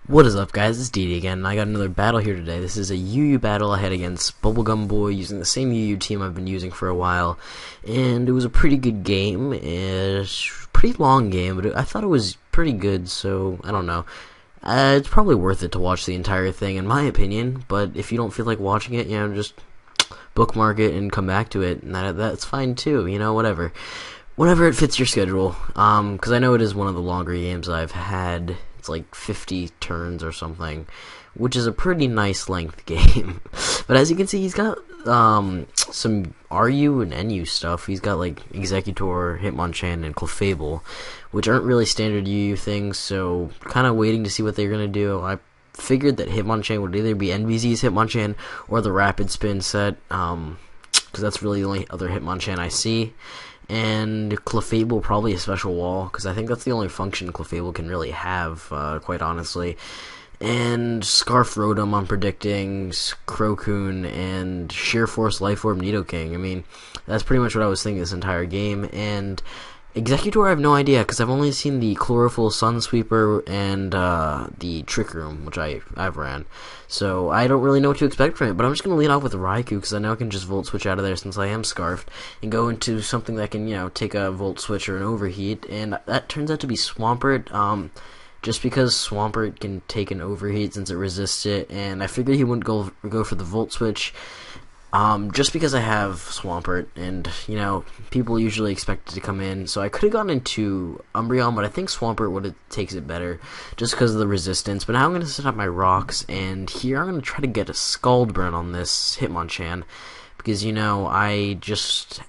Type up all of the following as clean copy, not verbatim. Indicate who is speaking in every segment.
Speaker 1: What is up, guys? It's DD again, and I got another battle here today. This is a UU battle I had against BuBBleGumBoi using the same UU team I've been using for a while, and it was a pretty good game. It's a pretty long game, but I thought it was pretty good, so I don't know. It's probably worth it to watch the entire thing, in my opinion, but if you don't feel like watching it, just bookmark it and come back to it, and that's fine too, whatever. Whenever it fits your schedule, because I know it is one of the longer games I've had. It's like 50 turns or something, which is a pretty nice length game. But as you can see, he's got some RU and NU stuff. He's got like Executor, Hitmonchan, and Clefable, which aren't really standard UU things, so kind of waiting to see what they're going to do. I figured that Hitmonchan would either be NBZ's Hitmonchan or the Rapid Spin set, because that's really the only other Hitmonchan I see. And Clefable probably a special wall, because I think that's the only function Clefable can really have, quite honestly. And Scarf Rotom I'm predicting, Crocoon, and Sheer Force Life Orb Nidoking. I mean, that's pretty much what I was thinking this entire game. And Executor I have no idea, because I've only seen the Chlorophyll Sunsweeper and the Trick Room, which I've ran. So I don't really know what to expect from it, but I'm just going to lead off with Raikou, because I know I can just Volt Switch out of there since I am Scarfed, and go into something that can, take a Volt Switch or an Overheat, and that turns out to be Swampert, just because Swampert can take an Overheat since it resists it, and I figured he wouldn't go for the Volt Switch. Just because I have Swampert, and, people usually expect it to come in, so I could have gone into Umbreon, but I think Swampert takes it better, just because of the resistance. But now I'm going to set up my rocks, and here I'm going to try to get a Scald Burn on this Hitmonchan, because,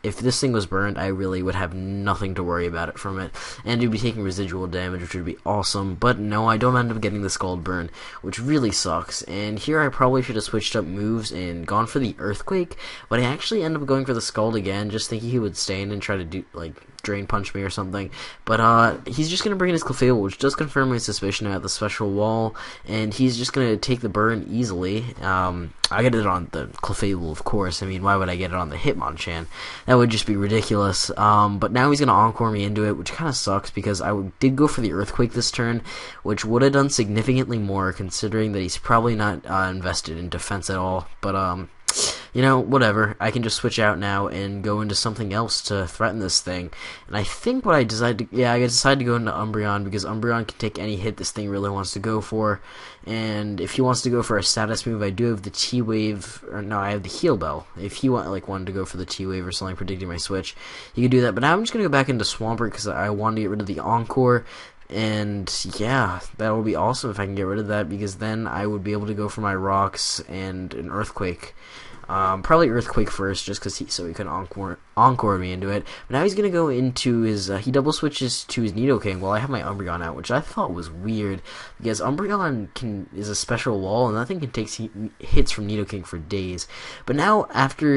Speaker 1: if this thing was burned, I really would have nothing to worry about it from it, and it'd be taking residual damage, which would be awesome. But no, I don't end up getting the Scald Burn, which really sucks. And here I probably should have switched up moves and gone for the Earthquake, but I actually end up going for the Scald again, just thinking he would stay in and try to do, Drain Punch me or something. But he's just going to bring in his Clefable, which does confirm my suspicion about the special wall, and he's just going to take the burn easily. I get it on the Clefable, of course. I mean, why would I get it on the Hitmonchan? That would just be ridiculous. But now he's going to Encore me into it, which kind of sucks, because I did go for the Earthquake this turn, which would have done significantly more, considering that he's probably not invested in defense at all. But, whatever. I can just switch out now and go into something else to threaten this thing. And I think what I decided to... I decided to go into Umbreon, because Umbreon can take any hit this thing really wants to go for. And if he wants to go for a status move, I do have the T-Wave... Or no, I have the Heal Bell. If he wanted to go for the T-Wave or something, predicting my switch, he could do that. But now I'm just going to go back into Swampert, because I wanted to get rid of the Encore. And yeah, that would be awesome if I can get rid of that, because then I would be able to go for my rocks and an Earthquake. Probably Earthquake first, just because so he can encore me into it. But now he's gonna go into his. He double switches to his Nidoking while I have my Umbreon out, which I thought was weird, because Umbreon is a special wall, and that thing can take hits from Nidoking for days. But now after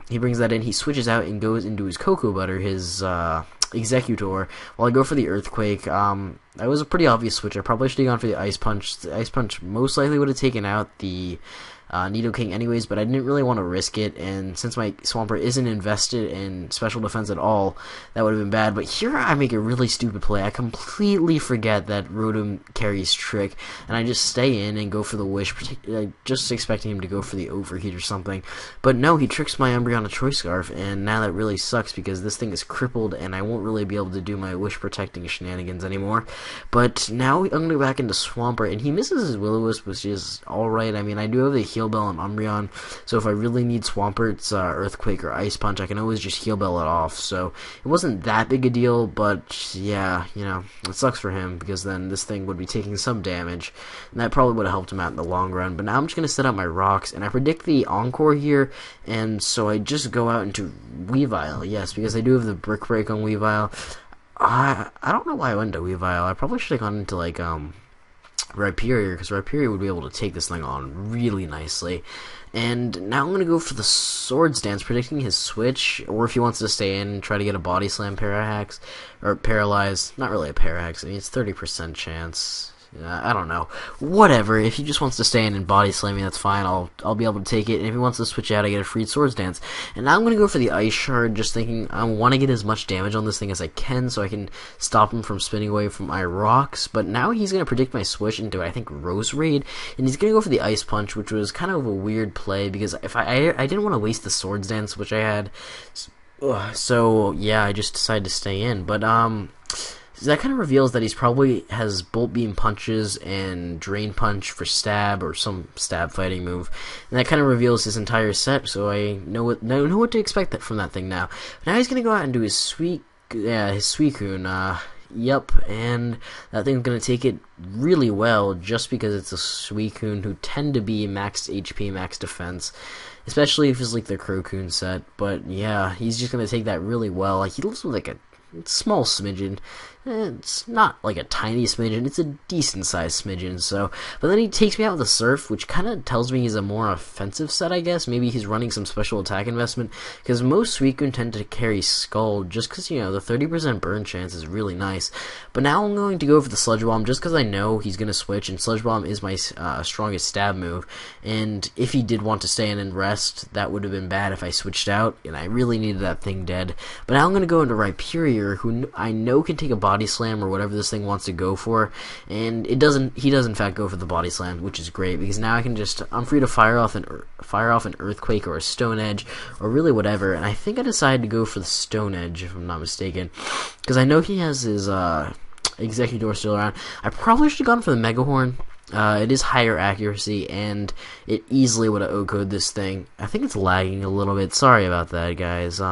Speaker 1: he brings that in, he switches out and goes into his Cocoa Butter, his Executor, while I go for the Earthquake. That was a pretty obvious switch. I probably should have gone for the Ice Punch. The Ice Punch most likely would have taken out the Nidoking anyways, but I didn't really want to risk it, and since my Swampert isn't invested in special defense at all, that would have been bad. But here I make a really stupid play. I completely forget that Rotom carries Trick, and I just stay in and go for the Wish, just expecting him to go for the Overheat or something. But no, he tricks my Umbreon Choice Scarf, and now that really sucks, because this thing is crippled, and I won't really be able to do my Wish protecting shenanigans anymore. But now I'm going to go back into Swampert, and he misses his Will-O-Wisp, which is alright. I mean, I do have the Heal Bell and Umbreon, so if I really need Swampert's Earthquake or Ice Punch, I can always just Heal Bell it off. So it wasn't that big a deal, but yeah, it sucks for him, because then this thing would be taking some damage, and that probably would have helped him out in the long run. But now I'm just going to set up my rocks, and I predict the Encore here, and so I just go out into Weavile, yes, because I do have the Brick Break on Weavile. I don't know why I went to Weavile. I probably should have gone into Rhyperior, because Rhyperior would be able to take this thing on really nicely. And now I'm going to go for the Swords Dance, predicting his switch, or if he wants to stay in and try to get a Body Slam Parahax, or Paralyze. Not really a Parahax, I mean, it's 30% chance. I don't know. Whatever. If he just wants to stay in and body slam me, that's fine. I'll be able to take it. And if he wants to switch out, I get a free swords dance. And now I'm gonna go for the ice shard, just thinking I want to get as much damage on this thing as I can, so I can stop him from spinning away from my rocks. But now he's gonna predict my switch into, I think, Rose Raid, and he's gonna go for the ice punch, which was kind of a weird play because if I didn't want to waste the swords dance which I had. So yeah, I just decided to stay in. But that kind of reveals that he's probably has Bolt Beam punches and Drain Punch for stab or some stab fighting move, and that kind of reveals his entire set. So I know what to expect from that thing now. Now he's gonna go out and do his Suicune. Yep, and that thing's gonna take it really well just because it's a Suicune who tend to be max HP, max defense. Especially if it's like the Crocune set. But yeah, he's just gonna take that really well. Like, he looks like a small smidgen. It's not like a tiny smidgen, it's a decent sized smidgen. So, but then he takes me out with a Surf, which kind of tells me he's a more offensive set, I guess. Maybe he's running some special attack investment, because most Suicune tend to carry Skull, just because, you know, the 30% burn chance is really nice. But now I'm going to go for the Sludge Bomb, just because I know he's going to switch, and Sludge Bomb is my strongest stab move. And if he did want to stay in and rest, that would have been bad if I switched out, and I really needed that thing dead. But now I'm going to go into Rhyperior, who I know can take a body slam or whatever this thing wants to go for, and he does in fact go for the body slam, which is great because now I'm free to fire off an Earthquake or a Stone Edge or really whatever. And I think I decided to go for the Stone Edge, if I'm not mistaken, because I know he has his Executor still around. I probably should have gone for the Mega Horn. It is higher accuracy, and it easily would have O-coded this thing. I think it's lagging a little bit. Sorry about that, guys.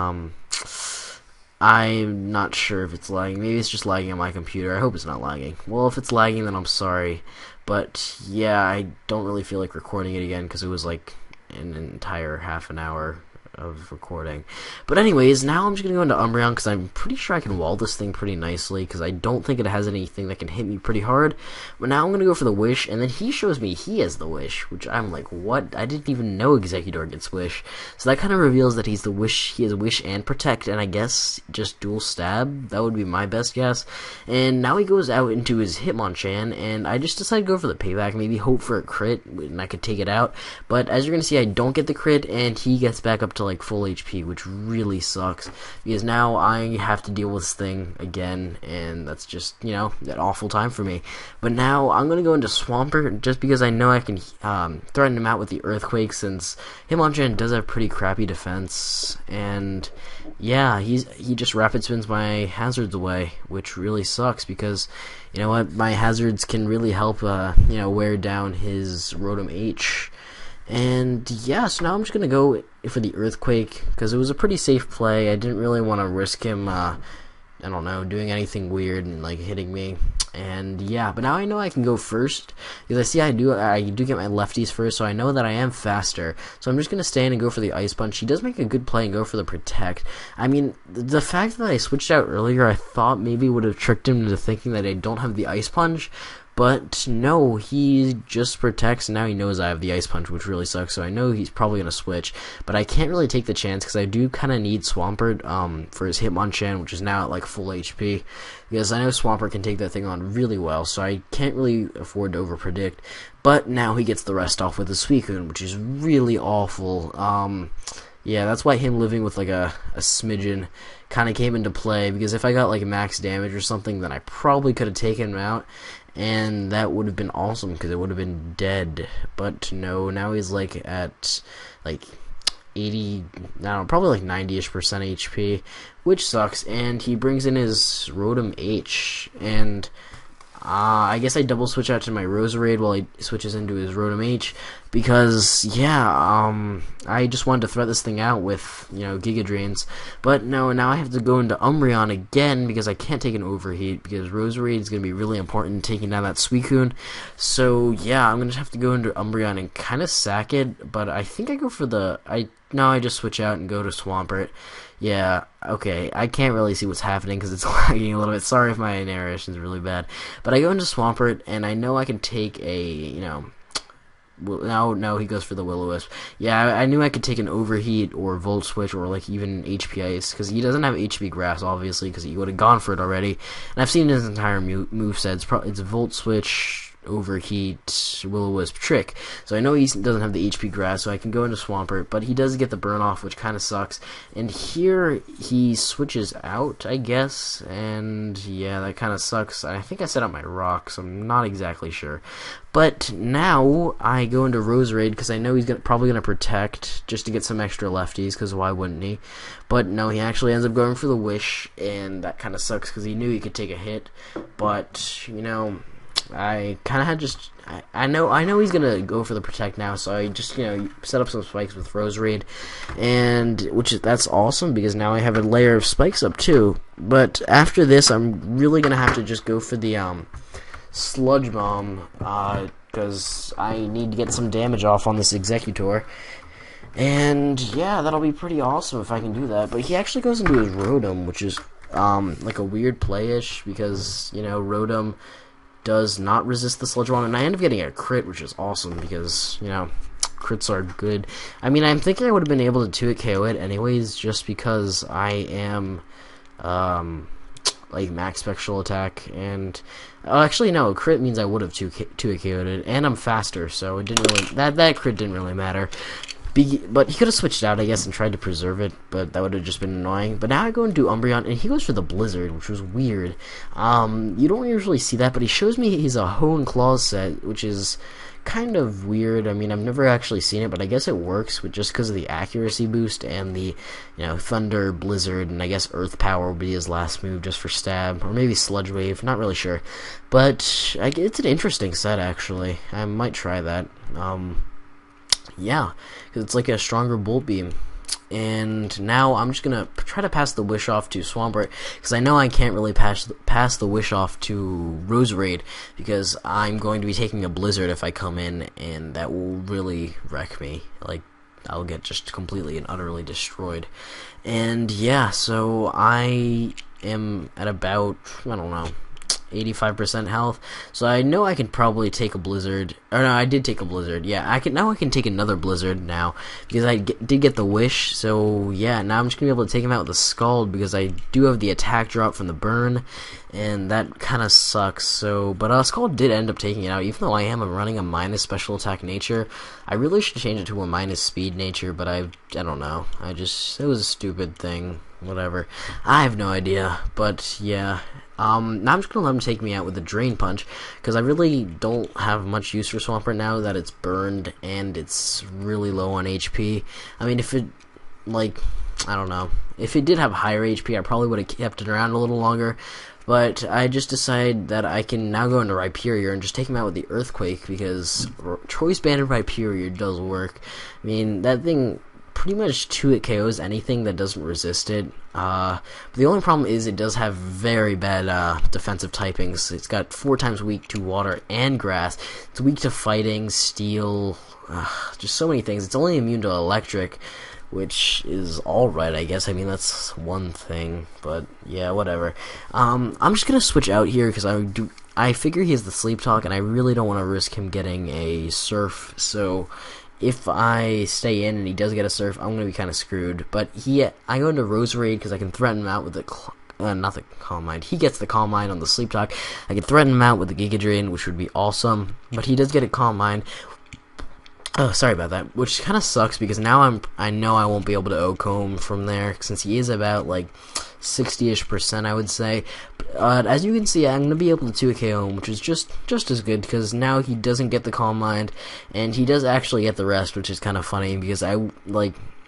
Speaker 1: I'm not sure if it's lagging. Maybe it's just lagging on my computer. I hope it's not lagging. Well, if it's lagging, then I'm sorry. But yeah, I don't really feel like recording it again because it was like an entire half an hour of recording. But anyways, now I'm just gonna go into Umbreon because I'm pretty sure I can wall this thing pretty nicely because I don't think it has anything that can hit me pretty hard. But now I'm gonna go for the Wish, and then he shows me he has the Wish, which I'm like, what? I didn't even know Executor gets Wish. So that kind of reveals that he's the Wish. He has Wish and Protect, and I guess just dual stab. That would be my best guess. And now he goes out into his Hitmonchan, and I just decided to go for the payback, maybe hope for a crit, and I could take it out. But as you're gonna see, I don't get the crit, and he gets back up to like full HP, which really sucks because now I have to deal with this thing again, and that's just, you know, that awful time for me. But now I'm gonna go into Swampert just because I know I can threaten him out with the Earthquake, since Hitmonchan does have pretty crappy defense. And yeah, he just rapid spins my hazards away, which really sucks because, you know what, my hazards can really help you know, wear down his Rotom H. And yeah, so now I'm just gonna go for the Earthquake because it was a pretty safe play. I didn't really want to risk him, I don't know, doing anything weird and like hitting me. And yeah, but now I know I can go first because I see I do get my lefties first, so I know that I am faster. So I'm just gonna stand and go for the Ice Punch. He does make a good play and go for the Protect. I mean, the fact that I switched out earlier, I thought maybe would have tricked him into thinking that I don't have the Ice Punch. But no, he just protects, and now he knows I have the Ice Punch, which really sucks, so I know he's probably going to switch. But I can't really take the chance, because I do kind of need Swampert for his Hitmonchan, which is now at like full HP. Because I know Swampert can take that thing on really well, so I can't really afford to overpredict. But now he gets the rest off with the Suicune, which is really awful. Yeah, that's why him living with like a smidgen kind of came into play, because if I got like max damage or something, then I probably could have taken him out, and that would have been awesome because it would have been dead. But no, now he's like at like 80, I don't know, probably like 90-ish% HP, which sucks. And he brings in his Rotom H, and I guess I double switch out to my Roserade while he switches into his Rotom H, because yeah, I just wanted to threat this thing out with, you know, Giga Drains. But no, now I have to go into Umbreon again because I can't take an Overheat, because Roserade is going to be really important in taking down that Suicune. So yeah, I'm going to have to go into Umbreon and kind of sack it, but I think I go for the, I just switch out and go to Swampert. Yeah, okay, I can't really see what's happening because it's lagging a little bit. Sorry if my narration is really bad. But I go into Swampert, and I know I can take a, you know, no, he goes for the Will-O-Wisp. Yeah, I knew I could take an Overheat or Volt Switch or like even HP Ice, because he doesn't have HP Grass, obviously, because he would have gone for it already. And I've seen his entire moveset. It's Volt Switch, overheat Will-O-Wisp trick. So I know he doesn't have the HP grass, so I can go into Swampert, but he does get the burn off, which kind of sucks. And here he switches out, I guess, and yeah, that kind of sucks. I think I set up my rock, so I'm not exactly sure. But now I go into Roserade because I know he's probably going to protect just to get some extra lefties, because why wouldn't he? But no, he actually ends up going for the Wish, and that kind of sucks because he knew he could take a hit. But, you know, I kind of had just... I know he's going to go for the protect now, so I just, you know, set up some spikes with Roserade, and that's awesome because now I have a layer of spikes up too. But after this, I'm really going to have to just go for the Sludge Bomb, because I need to get some damage off on this Executor. And yeah, that'll be pretty awesome if I can do that. But he actually goes into his Rotom, which is like a weird play-ish, because, you know, Rotom does not resist the Sludge Bomb, and I end up getting a crit, which is awesome because, you know, crits are good. I mean, I'm thinking I would have been able to 2-hit KO it anyways, just because I am like max special attack, and actually no, crit means I would have 2-hit KO'd it, and I'm faster, so it didn't really, that crit didn't really matter. But he could have switched out, I guess, and tried to preserve it, but that would have just been annoying. But now I go and do Umbreon, and he goes for the Blizzard, which was weird. You don't usually see that, but he shows me he's a Hone Claws set, which is kind of weird. I mean, I've never actually seen it, but I guess it works with just because of the accuracy boost and the, you know, Thunder, Blizzard, and I guess Earth Power will be his last move just for stab, or maybe Sludge Wave, not really sure. But it's an interesting set, actually. I might try that. Yeah, because it's like a stronger Bolt Beam. And now I'm just going to try to pass the Wish off to Swampert, because I know I can't really pass the Wish off to Roserade, because I'm going to be taking a Blizzard if I come in, and that will really wreck me. Like, I'll get just completely and utterly destroyed. And yeah, so I am at about, I don't know, 85% health, so I know I can probably take a Blizzard. Or no, I did take a Blizzard. Yeah, I can take another Blizzard now because I did get the Wish. So yeah, now I'm just gonna be able to take him out with a Scald because I do have the attack drop from the burn, and that kind of sucks. So, but Scald did end up taking it out, even though I am running a minus special attack nature. I really should change it to a minus speed nature, but I don't know. It was a stupid thing. Whatever. I have no idea, but yeah. Now I'm just gonna let him take me out with a Drain Punch, because I really don't have much use for Swampert now that it's burned and it's really low on HP. I mean, if it, like, I don't know, if it did have higher HP, I probably would have kept it around a little longer, but I just decided that I can now go into Rhyperior and just take him out with the Earthquake, because Choice Banded Rhyperior does work. I mean, that thing pretty much 2-hit KOs anything that doesn't resist it. But the only problem is it does have very bad defensive typings. It's got 4 times weak to water and grass. It's weak to fighting, steel, just so many things. It's only immune to electric, which is alright, I guess. I mean, that's one thing, but yeah, whatever. I'm just gonna switch out here because I figure he has the Sleep Talk, and I really don't want to risk him getting a Surf, so if I stay in and he does get a Surf, I'm going to be kind of screwed. But I go into Roserade because I can threaten him out with the not the Calm Mind. He gets the Calm Mind on the Sleep Talk. I can threaten him out with the Giga Drain, which would be awesome. But he does get a Calm Mind. Oh, sorry about that. Which kind of sucks because now I know I won't be able to O-Comb from there, since he is about like 60-ish%, I would say. But as you can see, I'm going to be able to 2 KO him, which is just as good, because now he doesn't get the Calm Mind, and he does actually get the rest, which is kind of funny, because I don't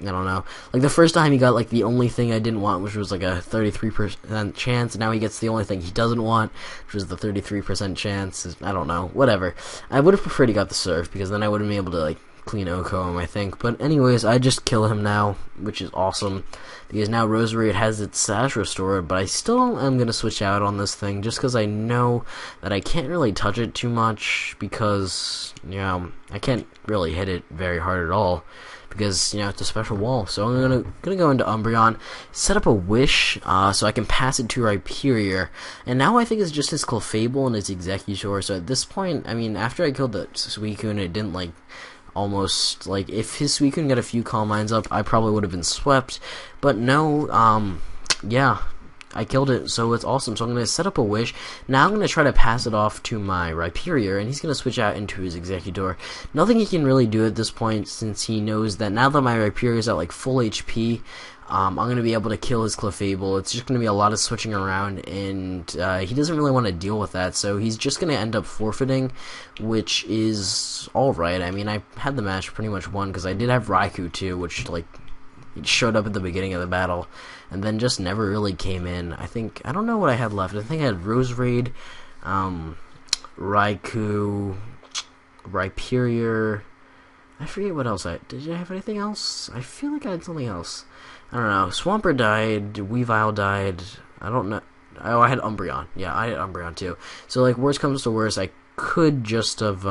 Speaker 1: know. Like, the first time he got, like, the only thing I didn't want, which was, like, a 33% chance, and now he gets the only thing he doesn't want, which was the 33% chance. I don't know. Whatever. I would have preferred he got the Surf, because then I would have been able to, like, clean Oko him, I think. But anyways, I just kill him now, which is awesome, because now Roserade has its Sash restored, but I still am going to switch out on this thing, just because I know that I can't really touch it too much, because, you know, I can't really hit it very hard at all, because, you know, it's a special wall. So I'm gonna go into Umbreon, set up a Wish, so I can pass it to Rhyperior, and now I think it's just his Clefable and his Executor. So at this point, I mean, after I killed the Suicune, it didn't, like, almost, like, if his Suicune got a few Calm Minds up, I probably would have been swept, but no, yeah, I killed it, so it's awesome. So I'm going to set up a wish. Now I'm going to try to pass it off to my Rhyperior, and he's going to switch out into his Executor. Nothing he can really do at this point, since he knows that now that my Rhyperior is at like full HP, I'm going to be able to kill his Clefable. It's just going to be a lot of switching around, and he doesn't really want to deal with that, so he's just going to end up forfeiting, which is alright. I mean, I had the match pretty much won, because I did have Raikou too, which, like, it showed up at the beginning of the battle, and then just never really came in. I don't know what I had left. I think I had Roserade, Raikou, Rhyperior. I forget what else did I have anything else? I feel like I had something else. I don't know. Swampert died, Weavile died, I don't know. Oh, I had Umbreon. Yeah, I had Umbreon too. So, like, worst comes to worst, I could just have,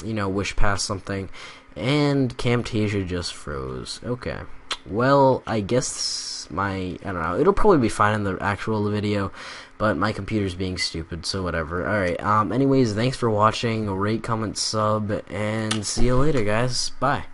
Speaker 1: you know, wish past something, and Camtasia just froze. Okay. Well, I guess I don't know, it'll probably be fine in the actual video, but my computer's being stupid, so whatever. Alright, anyways, thanks for watching, rate, comment, sub, and see you later, guys. Bye.